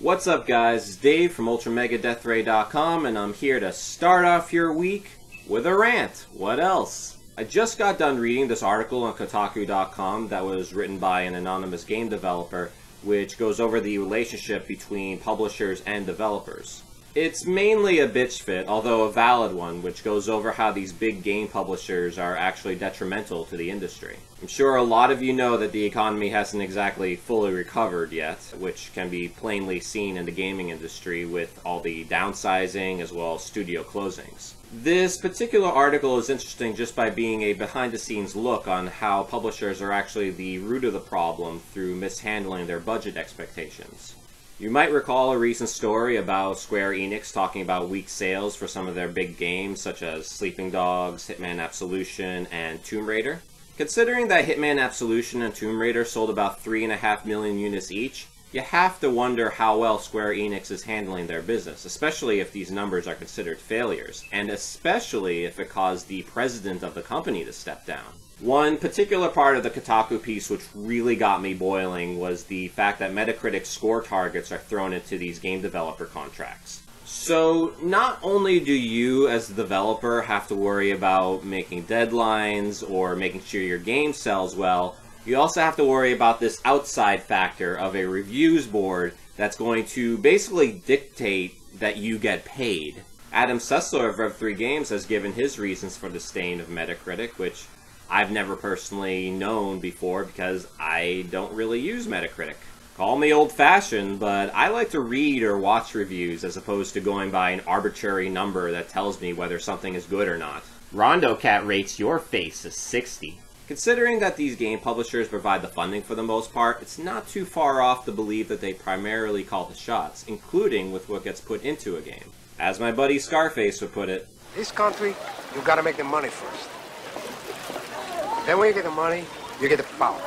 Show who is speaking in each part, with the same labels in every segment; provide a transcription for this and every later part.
Speaker 1: What's up guys, it's Dave from UltraMegaDeathRay.com and I'm here to start off your week with a rant. What else? I just got done reading this article on Kotaku.com that was written by an anonymous game developer, which goes over the relationship between publishers and developers. It's mainly a bitch fit, although a valid one, which goes over how these big game publishers are actually detrimental to the industry. I'm sure a lot of you know that the economy hasn't exactly fully recovered yet, which can be plainly seen in the gaming industry with all the downsizing as well as studio closings. This particular article is interesting just by being a behind-the-scenes look on how publishers are actually the root of the problem through mishandling their budget expectations. You might recall a recent story about Square Enix talking about weak sales for some of their big games such as Sleeping Dogs, Hitman Absolution, and Tomb Raider. Considering that Hitman Absolution and Tomb Raider sold about 3.5 million units each, you have to wonder how well Square Enix is handling their business, especially if these numbers are considered failures, and especially if it caused the president of the company to step down. One particular part of the Kotaku piece which really got me boiling was the fact that Metacritic score targets are thrown into these game developer contracts. So not only do you as the developer have to worry about making deadlines or making sure your game sells well, you also have to worry about this outside factor of a reviews board that's going to basically dictate that you get paid. Adam Sessler of Rev3 Games has given his reasons for the stain of Metacritic, which I've never personally known before because I don't really use Metacritic. Call me old-fashioned, but I like to read or watch reviews as opposed to going by an arbitrary number that tells me whether something is good or not. Rondo Cat rates your face a 60. Considering that these game publishers provide the funding for the most part, it's not too far off to believe that they primarily call the shots, including with what gets put into a game. As my buddy Scarface would put it,
Speaker 2: this country, you gotta make the money first. Then when you get the money, you get the power.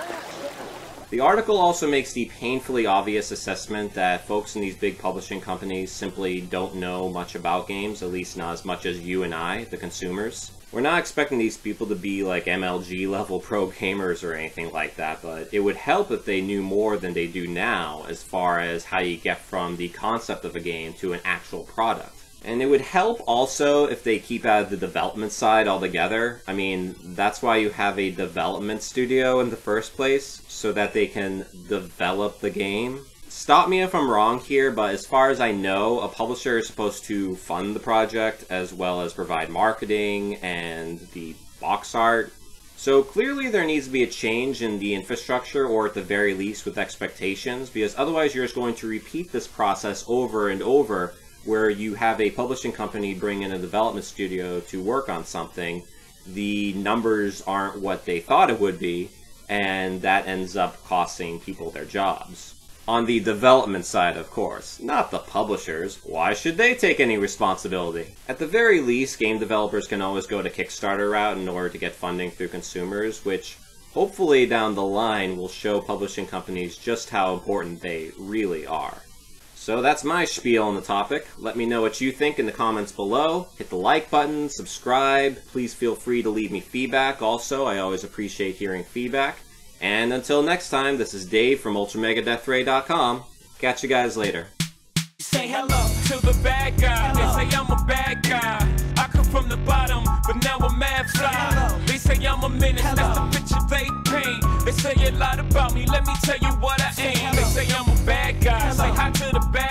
Speaker 1: The article also makes the painfully obvious assessment that folks in these big publishing companies simply don't know much about games, at least not as much as you and I, the consumers. We're not expecting these people to be like MLG level pro gamers or anything like that, but it would help if they knew more than they do now as far as how you get from the concept of a game to an actual product. And it would help also if they keep out of the development side altogether. I mean, that's why you have a development studio in the first place, so that they can develop the game. Stop me if I'm wrong here, but as far as I know, a publisher is supposed to fund the project as well as provide marketing and the box art. So clearly there needs to be a change in the infrastructure, or at the very least with expectations, because otherwise you're just going to repeat this process over and over, where you have a publishing company bring in a development studio to work on something, the numbers aren't what they thought it would be, and that ends up costing people their jobs. On the development side, of course, not the publishers. Why should they take any responsibility? At the very least, game developers can always go to Kickstarter route in order to get funding through consumers, which hopefully down the line will show publishing companies just how important they really are. So that's my spiel on the topic. Let me know what you think in the comments below. Hit the like button, subscribe. Please feel free to leave me feedback. Also, I always appreciate hearing feedback. And until next time, this is Dave from UltraMegaDeathRay.com. Catch you guys later.
Speaker 3: Say hello to the bad guy. They say I'm a bad guy. I come from the bottom, but now I'm mad fly. They say I'm a menace, that's the picture they paint. They say a lot about me, let me tell you what I ain't. They say I'm a bad guy. Say hi to the bad